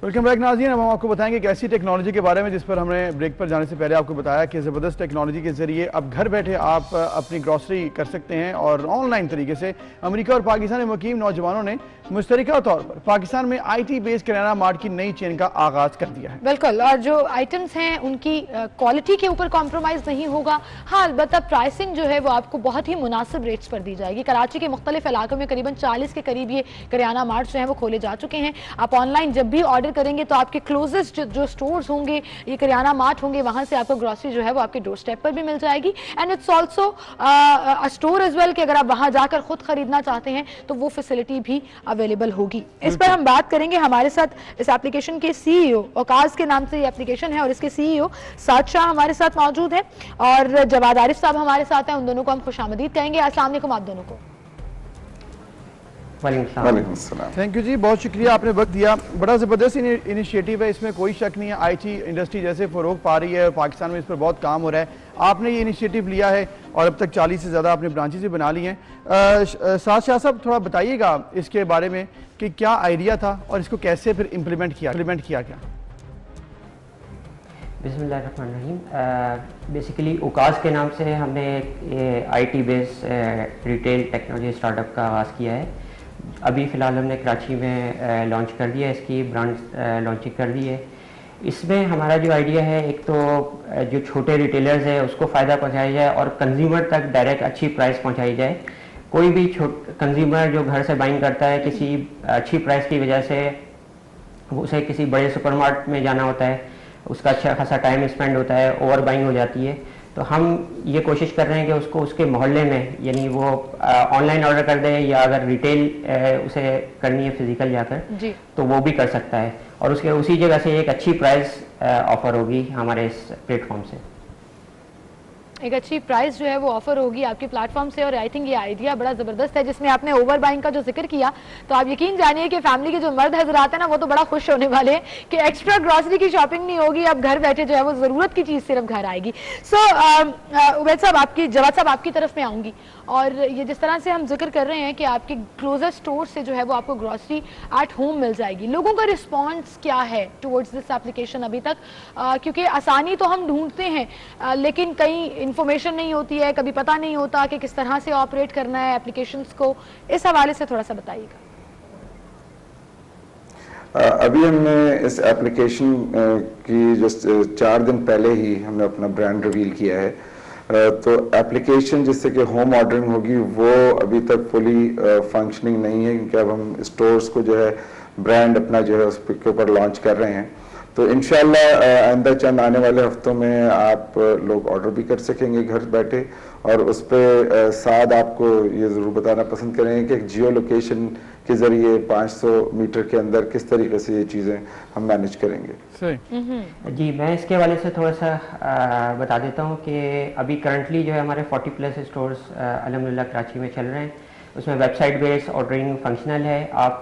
Welcome back नाज़रीन। अब हम आपको बताएंगे एक ऐसी टेक्नोलॉजी के बारे में जिस पर हमने ब्रेक पर जाने से पहले आपको बताया कि ज़बरदस्त टेक्नोलॉजी के ज़रिए अब घर बैठे आप अपनी ग्रॉसरी कर सकते हैं और ऑनलाइन तरीके से। अमेरिका और पाकिस्तान में मुकीम नौजवानों ने मुश्तरका तौर पर पाकिस्तान में IT बेस्ड किराना मार्ट की नई चेन का आगाज़ कर दिया है। बिल्कुल, और जो आइटम्स हैं उनकी क्वालिटी के ऊपर कॉम्प्रोमाइज़ नहीं होगा। हाँ, अलबत्ता प्राइसिंग जो है वो आपको बहुत ही मुनासिब रेट्स पर दी जाएगी। कराची के मुख्तलिफ इलाकों में करीबन 40 के करीब ये किराना मार्ट जो है वो खोले जा चुके हैं। आप ऑनलाइन जब भी ऑर्डर करेंगे तो आपके क्लोजेस्ट जो स्टोर्स होंगे, ये किराना मार्ट होंगे, वहां से आपको ग्रोसरी जो है वो आपके डोर स्टेप पर भी मिल जाएगी। And it's also a store as well कि अगर आप वहां जाकर खुद खरीदना चाहते हैं तो वो फैसिलिटी भी अवेलेबल होगी। इस पर हम बात करेंगे। हमारे साथ इस एप्लीकेशन के CEO, औकाज के नाम से ये एप्लीकेशन है, और इसके CEO साद शाह हमारे साथ मौजूद है और जवाद आरिफ साहब हमारे साथ हैं। उन दोनों को हम खुशामदीद कहेंगे। अस्सलाम वालेकुम आप दोनों को। थैंक यू जी, बहुत शुक्रिया, आपने वक्त दिया। बड़ा ज़बरदस्त इनिशिएटिव है, इसमें कोई शक नहीं है। IT इंडस्ट्री जैसे फ़रोग पा रही है और पाकिस्तान में इस पर बहुत काम हो रहा है। आपने ये इनिशिएटिव लिया है और अब तक 40 से ज़्यादा आपने ब्रांचेस भी बना ली हैं। साद शाह साहब, थोड़ा बताइएगा इसके बारे में कि क्या आइडिया था और इसको कैसे फिर इम्प्लीमेंट किया क्या? बिस्मिल्लाहिर्रहमानिर्रहीम। बेसिकली औकाज के नाम से हमने एक IT based retail technology startup का आगाज़ किया है। अभी फ़िलहाल हमने कराची में लॉन्च कर दिया है, इसकी ब्रांच लॉन्चिंग कर दी है। इसमें हमारा जो आइडिया है, एक तो जो छोटे रिटेलर्स हैं उसको फ़ायदा पहुंचाया जाए और कंज्यूमर तक डायरेक्ट अच्छी प्राइस पहुंचाई जाए। कोई भी कंज्यूमर जो घर से बाइंग करता है, किसी अच्छी प्राइस की वजह से उसे किसी बड़े सुपरमार्केट में जाना होता है, उसका अच्छा खासा टाइम स्पेंड होता है, ओवर बाइंग हो जाती है। तो हम ये कोशिश कर रहे हैं कि उसको उसके मोहल्ले में, यानी वो ऑनलाइन ऑर्डर कर दे या अगर रिटेल उसे करनी है फिजिकल जाकर तो वो भी कर सकता है और उसके उसी जगह से एक अच्छी प्राइस ऑफर होगी हमारे इस प्लेटफॉर्म से। एक अच्छी प्राइस जो है वो ऑफर होगी आपके प्लेटफॉर्म से। और आई थिंक ये आइडिया बड़ा ज़बरदस्त है, जिसमें आपने ओवर बाइंग का जो जिक्र किया, तो आप यकीन जानिए कि फैमिली के जो मर्द हजरात हैं ना, वो तो बड़ा खुश होने वाले हैं कि एक्स्ट्रा ग्रॉसरी की शॉपिंग नहीं होगी, अब घर बैठे जो है वो ज़रूरत की चीज़ सिर्फ घर आएगी। सो उबैद साहब, जवाद साहब आपकी तरफ में आऊँगी। और ये जिस तरह से हम जिक्र कर रहे हैं कि आपके क्लोजेस्ट स्टोर से जो है वो आपको ग्रॉसरी एट होम मिल जाएगी, लोगों का रिस्पॉन्स क्या है टुवर्ड्स दिस एप्लीकेशन अभी तक? क्योंकि आसानी तो हम ढूंढते हैं, लेकिन कई इन्फॉर्मेशन नहीं होती है, कभी पता नहीं होता कि किस तरह से ऑपरेट करना है एप्लीकेशंस को। इस हवाले से थोड़ा सा बताइएगा। अभी हमने इस एप्लीकेशन की जस्ट 4 दिन पहले ही हमने अपना ब्रांड रिवील किया है। तो एप्लीकेशन जिससे कि होम ऑर्डरिंग होगी वो अभी तक फुली फंक्शनिंग नहीं है, क्योंकि अब हम स्टोर्स को जो है ब्रांड अपना जो है उसके ऊपर लॉन्च कर रहे हैं। तो इंशाल्लाह आइंदा चंद आने वाले हफ्तों में आप लोग ऑर्डर भी कर सकेंगे घर बैठे। और उस पर साथ आपको ये ज़रूर बताना पसंद करेंगे कि एक जियो लोकेशन के ज़रिए 500 मीटर के अंदर किस तरीके से ये चीज़ें हम मैनेज करेंगे। सही जी, मैं इसके हवाले से थोड़ा सा बता देता हूँ कि अभी करंटली जो है हमारे 40+ स्टोर्स अल्हम्दुलिल्लाह कराची में चल रहे हैं। उसमें वेबसाइट बेस्ड ऑर्डरिंग फंक्शनल है। आप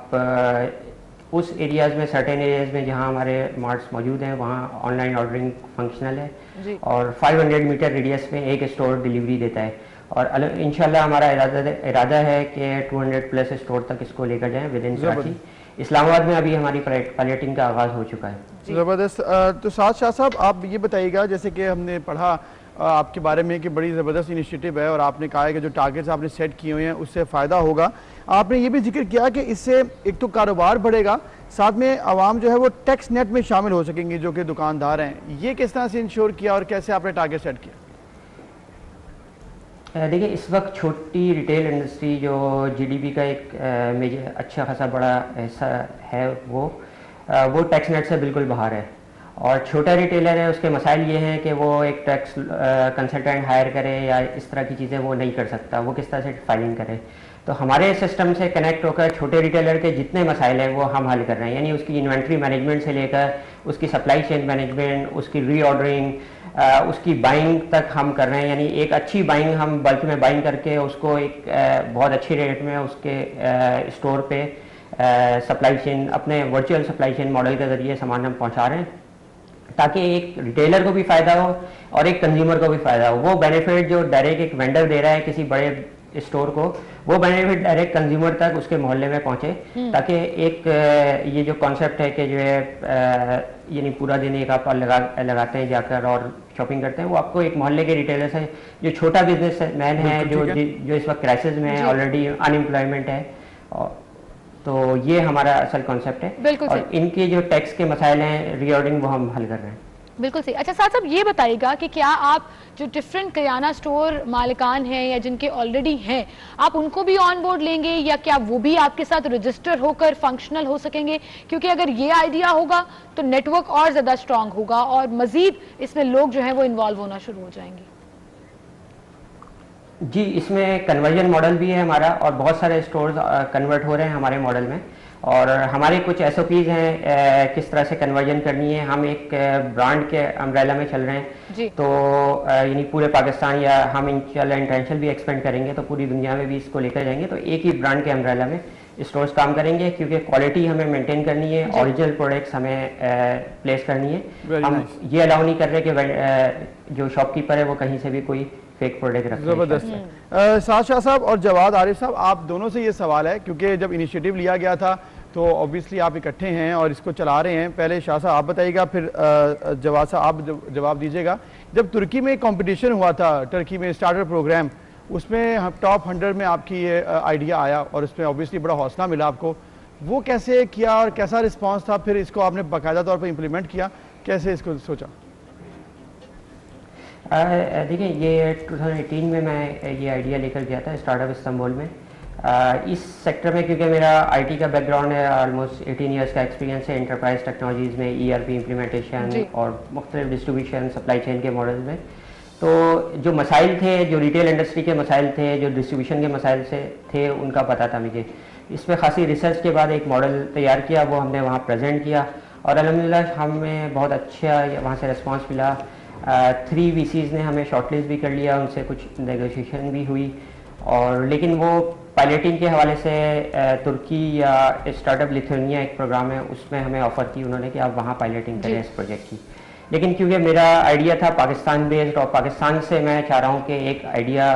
उस एरियाज़ में, सर्टेन एरियाज़ में जहाँ हमारे मार्ट्स मौजूद हैं, वहाँ ऑनलाइन ऑर्डरिंग फंक्शनल है और 500 मीटर रेडियस में एक स्टोर डिलीवरी देता है। और इंशाल्लाह हमारा इरादा है कि 200+ स्टोर तक इसको लेकर जाएं विद इन कराची। इस्लामाबाद में अभी हमारी पायलटिंग का आगाज़ हो चुका है। ज़बरदस्त। तो साद शाह साहब, आप ये बताइएगा, जैसे कि हमने पढ़ा आपके बारे में कि बड़ी ज़बरदस्त इनिशिएटिव है और आपने कहा है कि जो टारगेट्स आपने सेट किए हुए हैं उससे फ़ायदा होगा। आपने ये भी जिक्र किया कि इससे एक तो कारोबार बढ़ेगा, साथ में आवाम जो है वो टैक्स नेट में शामिल हो सकेंगे जो कि दुकानदार हैं। ये किस तरह से इंश्योर किया और कैसे आपने टारगेट सेट किया? देखिए, इस वक्त छोटी रिटेल इंडस्ट्री जो GDP का एक मेजर अच्छा खासा बड़ा हिस्सा है, वो टैक्स नेट से बिल्कुल बाहर है। और छोटा रिटेलर है, उसके मसाइल ये हैं कि वो एक टैक्स कंसल्टेंट हायर करे या इस तरह की चीज़ें वो नहीं कर सकता, वो किस तरह से फाइलिंग करे। तो हमारे सिस्टम से कनेक्ट होकर छोटे रिटेलर के जितने मसाइल हैं वो हम हल कर रहे हैं, यानी उसकी इन्वेंट्री मैनेजमेंट से लेकर उसकी सप्लाई चेन मैनेजमेंट, उसकी रीऑर्डरिंग, उसकी बाइंग तक हम कर रहे हैं। यानी एक अच्छी बाइंग हम बल्क में बाइंग करके उसको एक बहुत अच्छी रेट में उसके स्टोर पे सप्लाई चेन, अपने वर्चुअल सप्लाई चेन मॉडल के ज़रिए सामान हम पहुँचा रहे हैं, ताकि एक रिटेलर को भी फायदा हो और एक कंज्यूमर को भी फायदा हो। वो बेनिफिट जो डायरेक्ट एक वेंडर दे रहा है किसी बड़े स्टोर को, वो बेनिफिट डायरेक्ट कंज्यूमर तक उसके मोहल्ले में पहुंचे, ताकि एक ये जो कॉन्सेप्ट है कि जो है यानी पूरा दिन एक आप लगाते हैं जाकर और शॉपिंग करते हैं, वो आपको एक मोहल्ले के रिटेलर से जो छोटा बिजनेस मैन है जो इस वक्त क्राइसिस में है, ऑलरेडी अनएम्प्लॉयमेंट है, तो ये हमारा असल कॉन्सेप्ट है। और इनके जो टैक्स के मसाइल हैं रिगार्डिंग वो हम हल कर रहे हैं। बिल्कुल सही। अच्छा साहब ये बताइएगा कि क्या आप जो डिफरेंट किराना स्टोर मालिकान हैं या जिनके ऑलरेडी हैं, आप उनको भी ऑन बोर्ड लेंगे या क्या वो भी आपके साथ रजिस्टर होकर फंक्शनल हो सकेंगे? क्योंकि अगर ये आइडिया होगा तो नेटवर्क और ज़्यादा स्ट्रांग होगा और मजीद इसमें लोग जो हैं वो इन्वॉल्व होना शुरू हो जाएंगे। जी, इसमें कन्वर्जन मॉडल भी है हमारा और बहुत सारे स्टोर्स कन्वर्ट हो रहे हैं हमारे मॉडल में, और हमारे कुछ SOPs हैं किस तरह से कन्वर्जन करनी है। हम एक ब्रांड के अम्ब्रेला में चल रहे हैं, तो यानी पूरे पाकिस्तान या हम इंटरनेशनल भी एक्सपेंड करेंगे तो पूरी दुनिया में भी इसको लेकर जाएंगे। तो एक ही ब्रांड के अम्ब्रेला में स्टोर्स काम करेंगे, क्योंकि क्वालिटी हमें मेंटेन करनी है, ओरिजिनल प्रोडक्ट्स हमें प्लेस करनी है। हम ये अलाउ नहीं कर रहे कि जो शॉपकीपर है वो कहीं से भी कोई फेक प्रोडक्ट रखें। जबरदस्त है। साद शाह साहब और जवाद आरिफ साहब, आप दोनों से ये सवाल है, क्योंकि जब इनिशिएटिव लिया गया था तो ऑब्वियसली आप इकट्ठे हैं और इसको चला रहे हैं। पहले शाह साहब आप बताइएगा, फिर जवाद साहब आप जवाब दीजिएगा। जब तुर्की में कंपटीशन हुआ था, टर्की में स्टार्टर प्रोग्राम, उसमें टॉप 100 में आपकी ये आइडिया आया और उसमें ऑब्वियसली बड़ा हौसला मिला आपको। वो कैसे किया और कैसा रिस्पॉन्स था? फिर इसको आपने बाकायदा तौर पर इम्प्लीमेंट किया, कैसे इसको सोचा? देखिए, ये 2018 में मैं ये आइडिया लेकर गया था स्टार्टअप इस्तांबुल में। इस सेक्टर में क्योंकि मेरा IT का बैकग्राउंड है, ऑलमोस्ट 18 ईयर्स का एक्सपीरियंस है एंटरप्राइज टेक्नोलॉजीज़ में, ERP इम्प्लीमेंटेशन और मुख्तलिफ डिस्ट्रीब्यूशन सप्लाई चेन के मॉडल में। तो जो मसाइल थे, जो रिटेल इंडस्ट्री के मसाइल थे, जो डिस्ट्रीब्यूशन के मसाइल से थे, उनका पता था मुझे। इसमें खासी रिसर्च के बाद एक मॉडल तैयार किया, वो हमने वहाँ प्रेजेंट किया और अल्हम्दुलिल्लाह हमें बहुत अच्छा वहाँ से रिस्पॉन्स मिला। 3 VCs ने हमें शॉर्टलिस्ट भी कर लिया, उनसे कुछ नेगोशिएशन भी हुई। और लेकिन वो पायलटिंग के हवाले से तुर्की या स्टार्टअप लिथुआनिया एक प्रोग्राम है, उसमें हमें ऑफर की उन्होंने कि आप वहाँ पायलटिंग करें इस प्रोजेक्ट की। लेकिन क्योंकि मेरा आइडिया था पाकिस्तान बेस्ड और पाकिस्तान से मैं चाह रहा हूँ कि एक आइडिया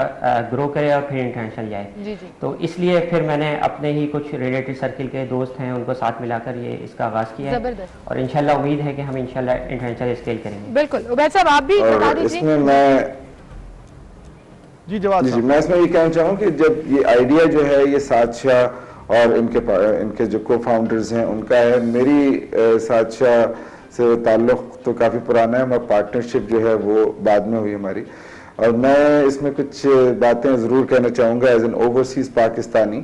ग्रो करे और फिर इंटरनेशनल जाए, तो इसलिए फिर मैंने अपने ही कुछ रिलेटेड सर्किल के दोस्त हैं उनको साथ मिलाकर ये इसका आगाज किया है और इंशाल्लाह उम्मीद है कि हम इंशाल्लाह इंटरनेशनल स्केल करेंगे। बिल्कुल। उबैद साहब आप भी बता दीजिए। जी, मैं इसमें ये कहना चाहूँ कि जब ये आइडिया जो है ये साद शाह और इनके जो को फाउंडर्स हैं उनका है, मेरी साद शाह से ताल्लुक़ तो काफ़ी पुराना है, हमारी पार्टनरशिप जो है वो बाद में हुई हमारी। और मैं इसमें कुछ बातें ज़रूर कहना चाहूँगा एज एन ओवरसीज़ पाकिस्तानी।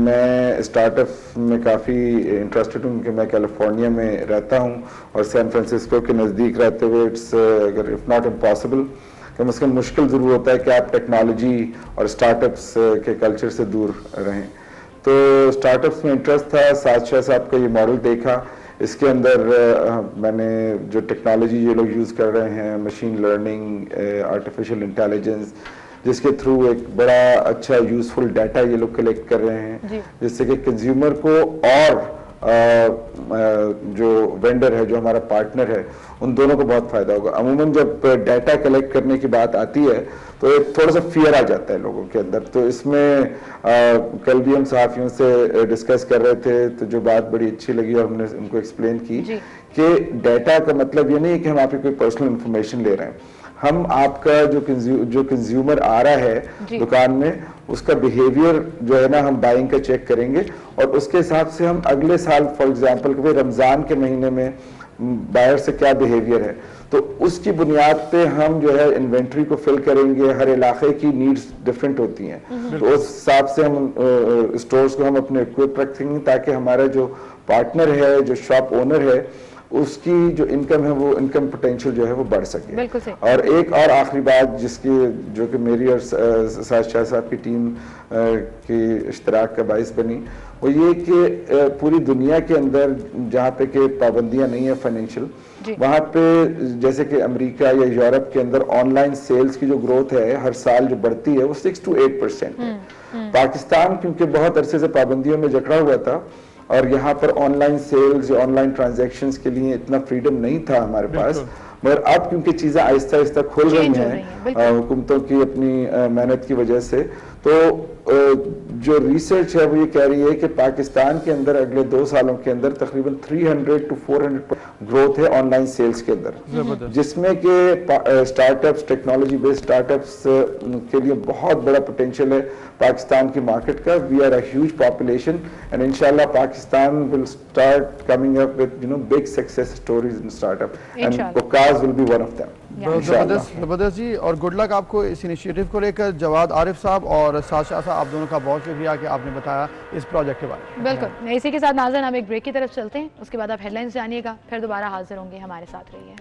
मैं स्टार्टअप में काफ़ी इंटरेस्टेड हूँ, क्योंकि मैं कैलिफोर्निया में रहता हूँ और सैन फ्रांसिस्को के नज़दीक रहते हुए अगर इफ़ नॉट इम्पॉसिबल, कम से कम मुश्किल ज़रूर होता है कि आप टेक्नोलॉजी और स्टार्टअप्स के कल्चर से दूर रहें। तो स्टार्टअप्स में इंटरेस्ट था, साद शाह साहब का ये मॉडल देखा, इसके अंदर मैंने जो टेक्नोलॉजी ये लोग यूज़ कर रहे हैं, मशीन लर्निंग, आर्टिफिशियल इंटेलिजेंस, जिसके थ्रू एक बड़ा अच्छा यूज़फुल डाटा ये लोग कलेक्ट कर रहे हैं, जिससे कि कंज्यूमर को और जो वेंडर है, जो हमारा पार्टनर है, उन दोनों को बहुत फ़ायदा होगा। अमूमन जब डाटा कलेक्ट करने की बात आती है तो एक थोड़ा सा फियर आ जाता है लोगों के अंदर। तो इसमें कल भी हम सहाफ़ियों से डिस्कस कर रहे थे, तो जो बात बड़ी अच्छी लगी और हमने उनको एक्सप्लेन की कि डाटा का मतलब ये नहीं है कि हम आपकी कोई पर्सनल इंफॉर्मेशन ले रहे हैं, हम आपका जो कंज्यूमर आ रहा है दुकान में, उसका बिहेवियर जो है ना, हम बाइंग का चेक करेंगे और उसके हिसाब से हम अगले साल फॉर एग्जांपल कि रमज़ान के महीने में बायर से क्या बिहेवियर है, तो उसकी बुनियाद पे हम जो है इन्वेंट्री को फिल करेंगे। हर इलाके की नीड्स डिफरेंट होती हैं, तो उस हिसाब से हम स्टोर्स को हम अपने इक्विप रखेंगे ताकि हमारा जो पार्टनर है, जो शॉप ओनर है, उसकी जो इनकम है, वो इनकम पोटेंशियल जो है वो बढ़ सके। और एक और आखिरी बात जो कि मेरी और साद शाह साहब की टीम की इश्तराक का बाइस बनी, वो ये कि पूरी दुनिया के अंदर जहाँ पे कि पाबंदियाँ नहीं है फाइनेंशियल, वहाँ पे जैसे कि अमेरिका या यूरोप के अंदर ऑनलाइन सेल्स की जो ग्रोथ है हर साल जो बढ़ती है वो 6 to 8% है। पाकिस्तान क्योंकि बहुत अरसे से पाबंदियों में जकड़ा हुआ था और यहाँ पर ऑनलाइन सेल्स, ऑनलाइन ट्रांजैक्शंस के लिए इतना फ्रीडम नहीं था हमारे पास, मगर अब क्योंकि चीज़ें आहिस्ता आहिस्ता खुल रही हैं हुकूमतों की अपनी मेहनत की वजह से, तो जो रिसर्च है वो ये कह रही है कि पाकिस्तान के अंदर अगले 2 सालों के अंदर तकरीबन 300 to 400 ग्रोथ है ऑनलाइन सेल्स के अंदर, जिसमें कि स्टार्टअप्स, टेक्नोलॉजी बेस्ड स्टार्टअप्स के लिए बहुत बड़ा पोटेंशियल है पाकिस्तान की मार्केट का। We are a huge population and इंशाल्लाह Pakistan will start coming up with big success stories in startup and Waqas will be one of them. जबरदस्त जी, और गुड लक आपको इस इनिशिएटिव को लेकर। जवाद आरिफ साहब और साशा साहब, आप दोनों का बहुत शुक्रिया कि आपने बताया इस प्रोजेक्ट के बारे में। बिल्कुल, इसी के साथ नाज़रीन हम एक ब्रेक की तरफ चलते हैं, उसके बाद आप हेडलाइंस जानिएगा, फिर दोबारा हाजिर होंगे, हमारे साथ रहिए।